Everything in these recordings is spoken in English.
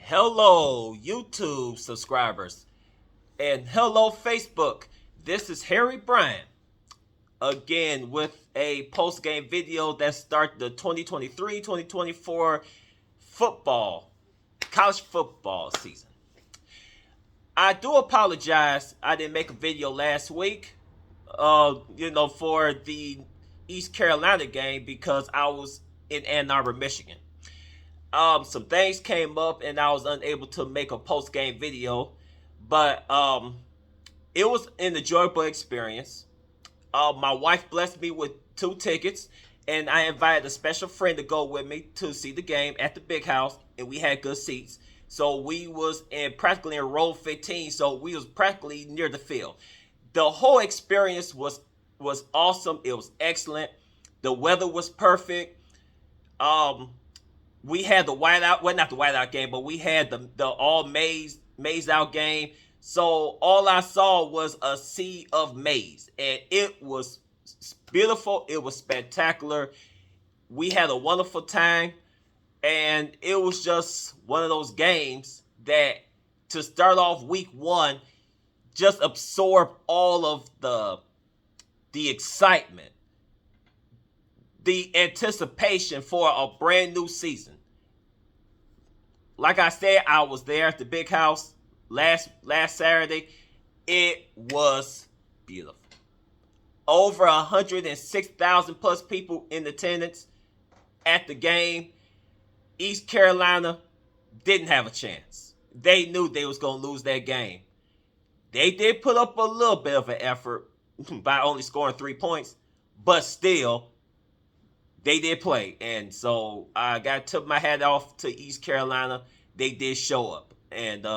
Hello, YouTube subscribers, and hello, Facebook. This is Harry Bryant again with a post game video that starts the 2023-2024 football, college football season. I do apologize, I didn't make a video last week, for the East Carolina game because I was in Ann Arbor, Michigan. Some things came up and I was unable to make a post game video, but it was an enjoyable experience. My wife blessed me with 2 tickets, and I invited a special friend to go with me to see the game at the big house, and we had good seats. So we was practically in row 15, so we was practically near the field. The whole experience was awesome. It was excellent. The weather was perfect. We had the whiteout, well, not the whiteout game, but we had the all maize out game. So all I saw was a sea of maize, and it was beautiful. It was spectacular. We had a wonderful time, and it was just one of those games that to start off week one just absorb all of the excitement, the anticipation for a brand new season. Like I said, I was there at the big house last Saturday. It was beautiful. Over 106,000 plus people in attendance at the game. East Carolina didn't have a chance. They knew they was going to lose that game. They did put up a little bit of an effort by only scoring 3 points, but still, they did play. And so I got to tip my hat off to East Carolina. They did show up. And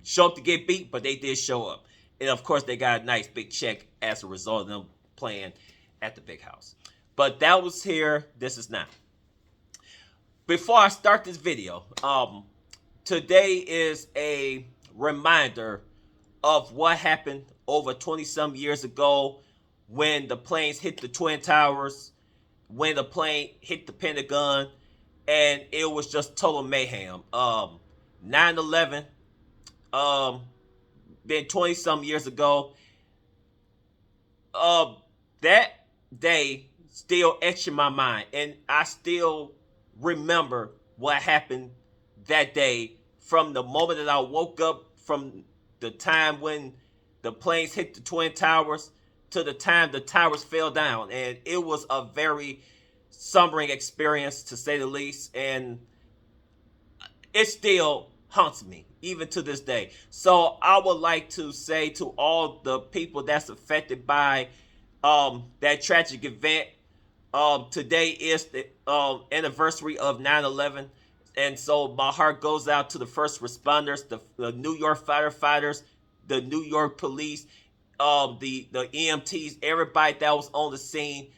show up to get beat, but they did show up. And of course, they got a nice big check as a result of them playing at the big house. But that was here. This is now. Before I start this video, today is a reminder of what happened over 20-some years ago when the planes hit the Twin Towers, when the plane hit the Pentagon, and it was just total mayhem. 9/11, been 20-some years ago. That day still etched in my mind, and I still remember what happened that day from the moment that I woke up, from the time when the planes hit the Twin Towers to the time the towers fell down. And it was a very sombering experience, to say the least, and it still haunts me even to this day. So I would like to say to all the people that's affected by that tragic event, today is the anniversary of 9/11, and so my heart goes out to the first responders, the New York firefighters, the New York police, the EMTs, everybody that was on the scene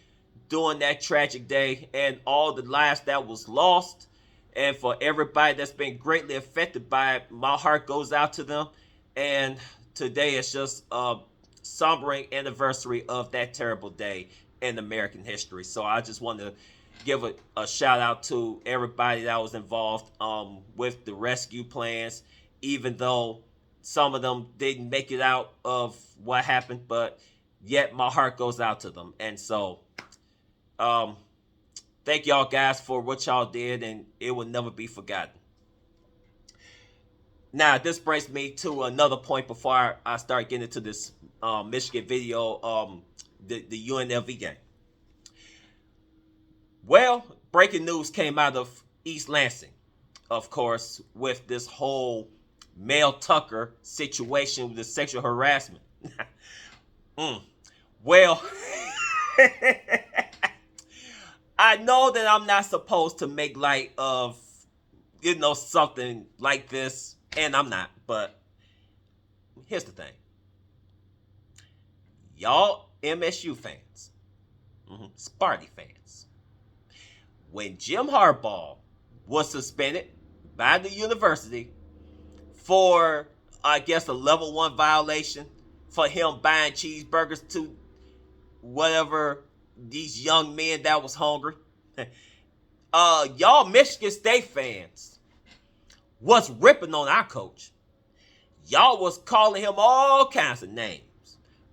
during that tragic day, and all the lives that was lost. And for everybody that's been greatly affected by it, my heart goes out to them. And today is just a sombering anniversary of that terrible day in American history. So I just want to give a shout out to everybody that was involved with the rescue plans, even though some of them didn't make it out of what happened, but yet my heart goes out to them. And so thank y'all guys for what y'all did, and it will never be forgotten. Now, this brings me to another point before I start getting into this Michigan video, the UNLV game. Well, breaking news came out of East Lansing, of course, with this whole Mel Tucker situation with the sexual harassment. Well, I know that I'm not supposed to make light of, something like this, and I'm not, but here's the thing. Y'all MSU fans, Sparty fans, when Jim Harbaugh was suspended by the university for, I guess, a level 1 violation for him buying cheeseburgers to whatever these young men that was hungry, y'all Michigan State fans was ripping on our coach. Y'all was calling him all kinds of names.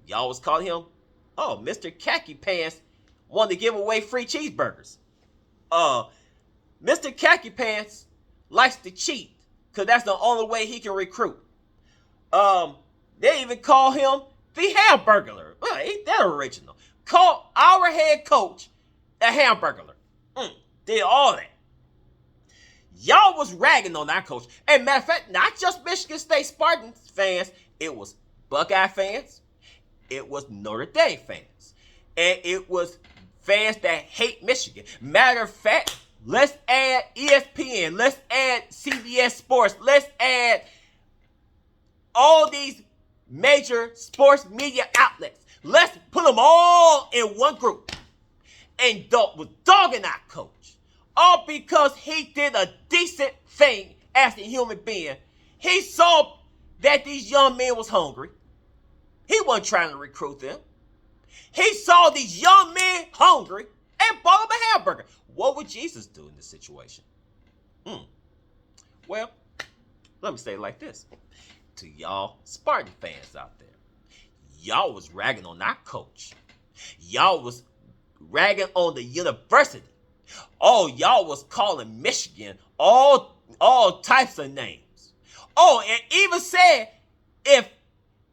Y'all was calling him, oh, Mr. Khaki Pants wanted to give away free cheeseburgers. Mr. Khaki Pants likes to cheat because that's the only way he can recruit. They even call him the Hamburglar. Ain't that original? Call our head coach a Hamburglar. Did all that. Y'all was ragging on our coach. And matter of fact, not just Michigan State Spartans fans, it was Buckeye fans, it was Notre Dame fans, and it was fans that hate Michigan. Matter of fact, let's add ESPN, let's add CBS Sports, let's add all these major sports media outlets. Let's put them all in one group and was dogging our coach. All because he did a decent thing as a human being. He saw that these young men was hungry. He wasn't trying to recruit them. He saw these young men hungry and bought them a hamburger. What would Jesus do in this situation? Well, let me say it like this. To y'all Spartan fans out there, y'all was ragging on our coach. Y'all was ragging on the university. Oh, y'all was calling Michigan all types of names. Oh, and even said if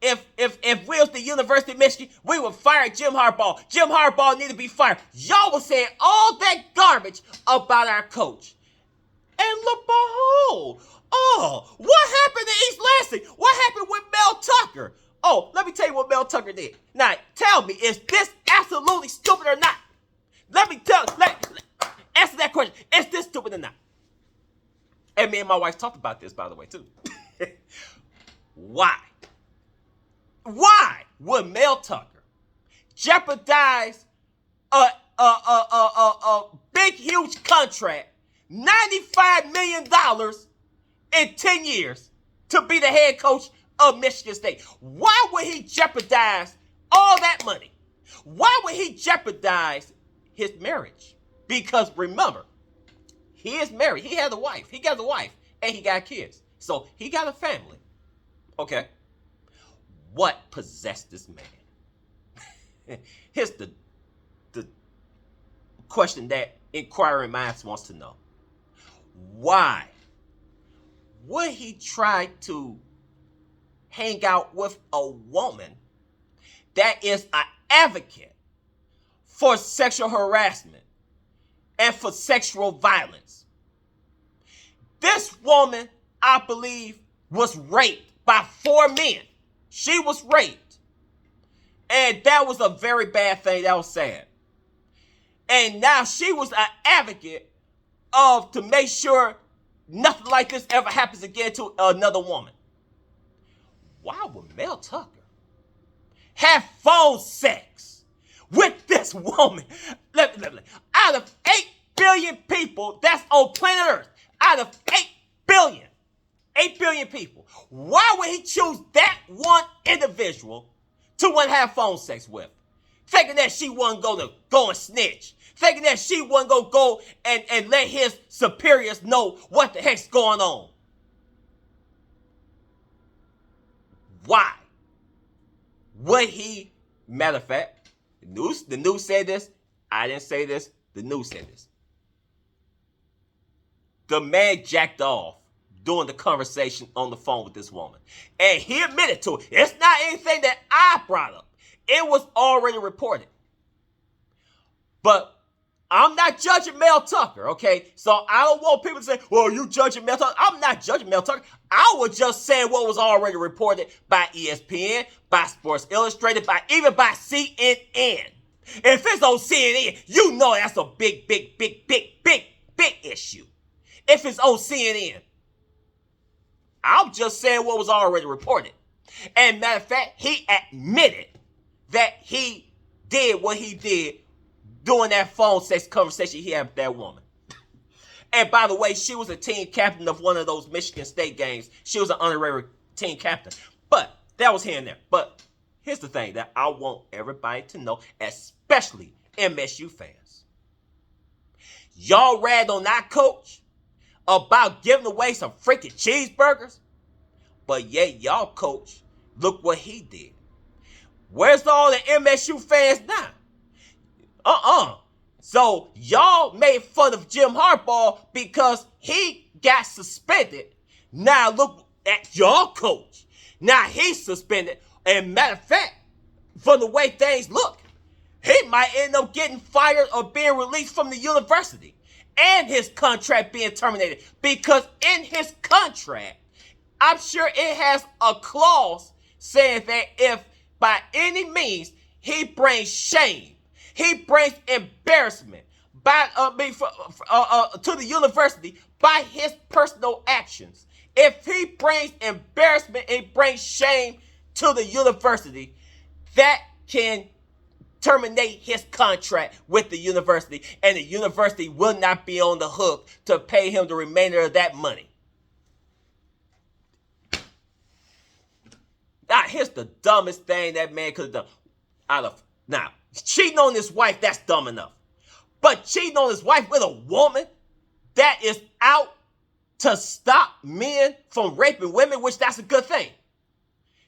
we was the University of Michigan, we would fire Jim Harbaugh. Jim Harbaugh need to be fired. Y'all was saying all that garbage about our coach. And look, behold, what happened to East Lansing? What happened with Mel Tucker? Oh, let me tell you what Mel Tucker did. Now, tell me, is this absolutely stupid or not? Let me answer that question. Is this stupid or not? And me and my wife talked about this, by the way, too. Why? Why would Mel Tucker jeopardize a big, huge contract, $95 million in 10 years to be the head coach of Michigan State? Why would he jeopardize all that money? Why would he jeopardize his marriage? Because remember, he is married. He has a wife. He got a wife and he got kids. So he got a family. Okay. What possessed this man? Here's the question that inquiring minds wants to know. Why would he try to hang out with a woman that is an advocate for sexual harassment and for sexual violence? This woman, I believe, was raped by 4 men. She was raped. And that was a very bad thing. That was sad. And now she was an advocate to make sure nothing like this ever happens again to another woman. Why would Mel Tucker have phone sex with this woman? Out of 8 billion people that's on planet Earth, out of 8 billion people, why would he choose that one individual to want to have phone sex with? Thinking that she wasn't going to go and snitch. Thinking that she wasn't going to go and let his superiors know what the heck's going on. Why would he? Matter of fact, the news said this. I didn't say this. The news said this. The man jacked off during the conversation on the phone with this woman. And he admitted to it. It's not anything that I brought up. It was already reported. But I'm not judging Mel Tucker, okay? So I don't want people to say, well, you judging Mel Tucker. I'm not judging Mel Tucker. I was just saying what was already reported by ESPN, by Sports Illustrated, even by CNN. If it's on CNN, you know that's a big issue. If it's on CNN. I'm just saying what was already reported. And matter of fact, he admitted that he did what he did during that phone sex conversation he had with that woman. And by the way, she was a team captain of one of those Michigan State games. She was an honorary team captain. But that was here and there. But here's the thing that I want everybody to know, especially MSU fans. Y'all ragged on our coach about giving away some freaking cheeseburgers. But yet y'all coach, look what he did. Where's all the MSU fans now? So y'all made fun of Jim Harbaugh because he got suspended. Now look at y'all coach. Now he's suspended. And matter of fact, from the way things look, he might end up getting fired or being released from the university. And his contract being terminated. Because in his contract, I'm sure it has a clause saying that if by any means he brings shame, he brings embarrassment to the university by his personal actions. If he brings embarrassment and brings shame to the university, that can terminate his contract with the university, and the university will not be on the hook to pay him the remainder of that money. Now, here's the dumbest thing that man could have done. Now, cheating on his wife, that's dumb enough. But cheating on his wife with a woman that is out to stop men from raping women, which that's a good thing,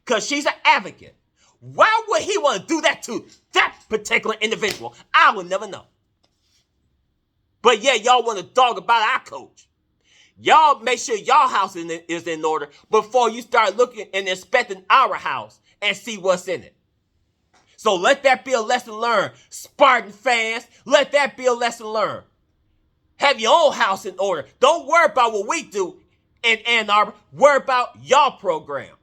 because she's an advocate. Why would he want to do that to that particular individual? I will never know. But yeah, y'all want to dog about our coach. Y'all make sure y'all house is in order before you start looking and inspecting our house and see what's in it. So let that be a lesson learned. Spartan fans, let that be a lesson learned. Have your own house in order. Don't worry about what we do in Ann Arbor. Worry about y'all program.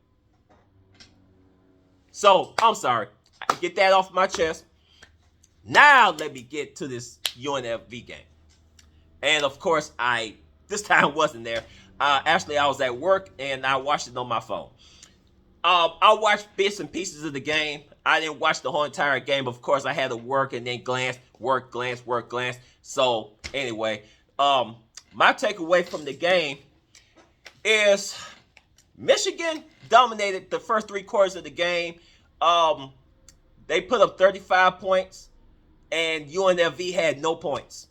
So, I'm sorry. I get that off my chest. Now, let me get to this UNLV game. And, of course, this time wasn't there. Actually, I was at work, and I watched it on my phone. I watched bits and pieces of the game. I didn't watch the whole entire game. Of course, I had to work and then glance. So, anyway, my takeaway from the game is Michigan dominated the first 3 quarters of the game. They put up 35 points, and UNLV had no points.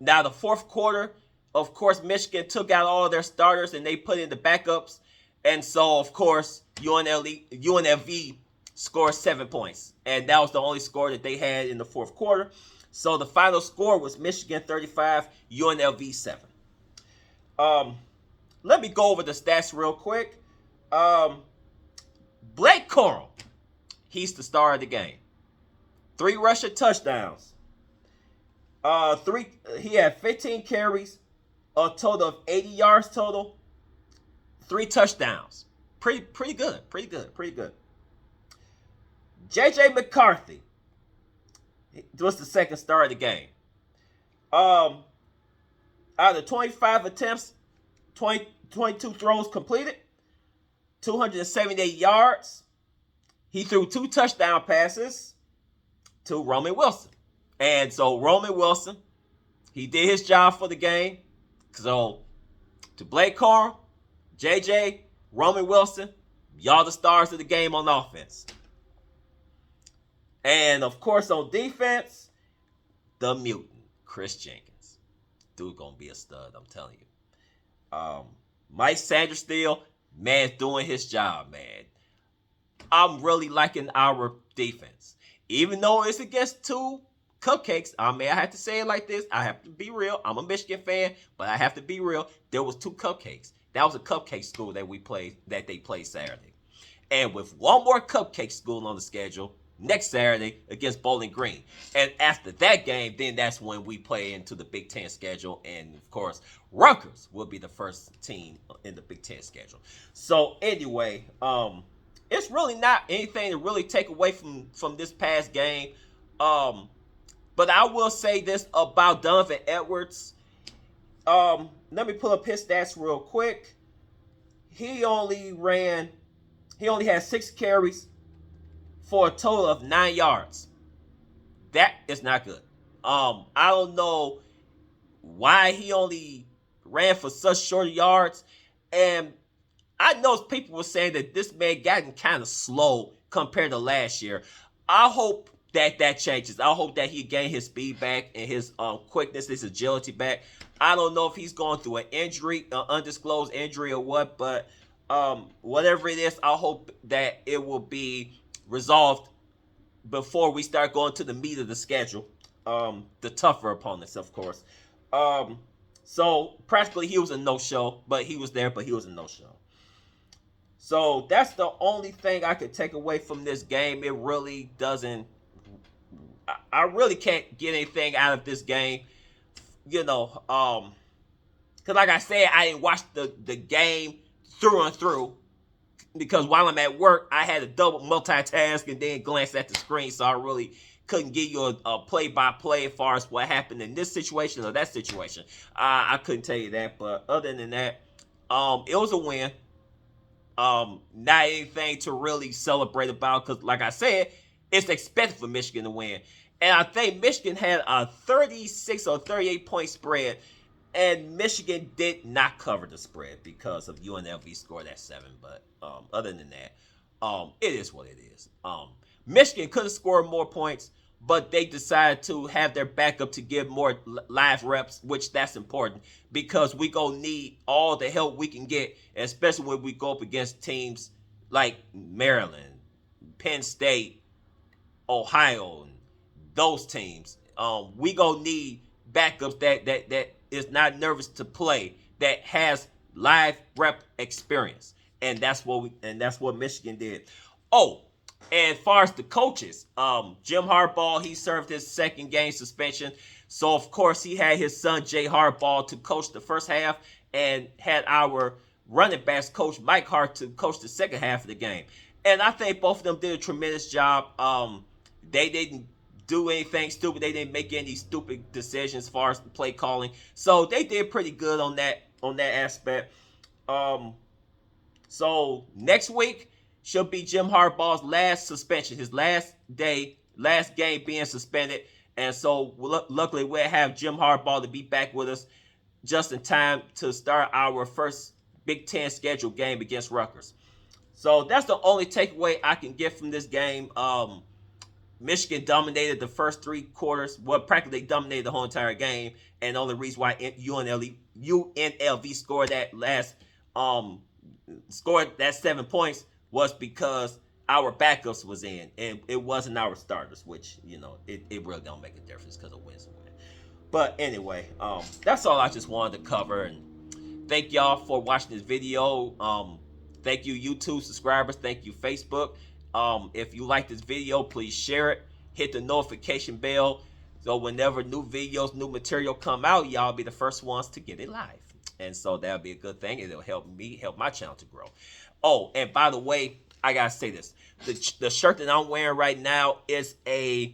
Now, the fourth quarter, of course, Michigan took out all their starters, and they put in the backups. And so, of course, UNLV scored 7 points. And that was the only score that they had in the fourth quarter. So, the final score was Michigan 35, UNLV 7. Let me go over the stats real quick. Blake Corum, he's the star of the game. 3 rushing touchdowns. He had 15 carries, a total of 80 yards total, 3 touchdowns. Pretty good. J.J. McCarthy was the second star of the game. Out of 25 attempts, 22 throws completed, 278 yards. He threw 2 touchdown passes to Roman Wilson. And so Roman Wilson, he did his job for the game. So to Blake Corum, JJ, Roman Wilson, y'all the stars of the game on offense. And of course on defense, the mutant, Chris Jenkins. Dude gonna be a stud, I'm telling you. Mike Sandersteele, man's doing his job, man. I'm really liking our defense. Even though it's against 2 cupcakes, I have to say it like this. I have to be real. I'm a Michigan fan, but I have to be real. There was 2 cupcakes. That was a cupcake school that they played Saturday. And with one more cupcake school on the schedule, next Saturday against Bowling Green. And after that game, then that's when we play into the Big Ten schedule. And, of course, Rutgers will be the first team in the Big Ten schedule. So, anyway, it's really not anything to really take away from this past game. But I will say this about Donovan Edwards. Let me pull up his stats real quick. He only had 6 carries for a total of 9 yards. That is not good. I don't know why he only ran for such short yards. And I know people were saying that this man gotten kind of slow compared to last year. I hope that changes. I hope that he gain his speed back and his quickness, his agility back. I don't know if he's going through an injury, undisclosed injury or what, but whatever it is, I hope that it will be resolved before we start going to the meat of the schedule. The tougher opponents, of course. Um, so practically he was a no-show, but he was there, but he was a no-show. So that's the only thing I could take away from this game. It really doesn't. I really can't get anything out of this game. You know, because like I said, I didn't watch the game through and through because while I'm at work, I had to double multitask and then glance at the screen, so I really couldn't give you a play-by-play as far as what happened in this situation or that situation. I couldn't tell you that, but other than that, it was a win. Not anything to really celebrate about because, like I said, it's expected for Michigan to win. And I think Michigan had a 36 or 38 point spread, and Michigan did not cover the spread because of UNLV scored at 7. But other than that, it is what it is. Michigan could have scored more points, but they decided to have their backup to give more live reps, which that's important because we gonna need all the help we can get, especially when we go up against teams like Maryland, Penn State, Ohio, and those teams. We gonna need backups that is not nervous to play, that has live rep experience, and that's what Michigan did. Oh, and as far as the coaches, Jim Harbaugh, he served his second game suspension. So, of course, he had his son, Jay Harbaugh, to coach the first half and had our running backs coach, Mike Hart, to coach the second half of the game. And I think both of them did a tremendous job. They didn't do anything stupid. They didn't make any stupid decisions as far as the play calling. So they did pretty good on that aspect. So next week should be Jim Harbaugh's last suspension, his last game being suspended. And so luckily we'll have Jim Harbaugh to be back with us just in time to start our first Big Ten scheduled game against Rutgers. So that's the only takeaway I can get from this game. Michigan dominated the first 3 quarters. Well, practically dominated the whole entire game. And the only reason why UNLV scored that 7 points was because our backups was in, and it wasn't our starters, which, it really don't make a difference because of wins and win. But anyway, that's all I just wanted to cover, and thank y'all for watching this video. Thank you, YouTube subscribers. Thank you, Facebook. If you like this video, please share it. Hit the notification bell, so whenever new videos, new material come out, y'all be the first ones to get it live. And so that'll be a good thing. It'll help my channel to grow. Oh, and by the way, I gotta say this: the shirt that I'm wearing right now is a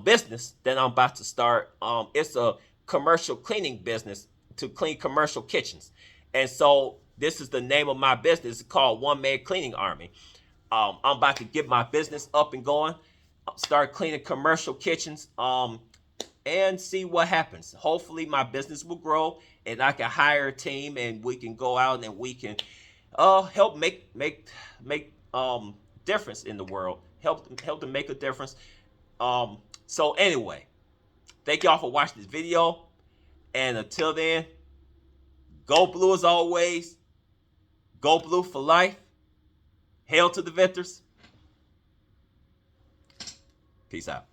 business that I'm about to start. It's a commercial cleaning business to clean commercial kitchens, and so this is the name of my business. It's called One Man Cleaning Army. I'm about to get my business up and going, start cleaning commercial kitchens, and see what happens. Hopefully, my business will grow, and I can hire a team, and we can go out and we can help make difference in the world. Help to make a difference. So anyway, thank y'all for watching this video, and until then, go blue as always. Go blue for life. Hail to the victors. Peace out.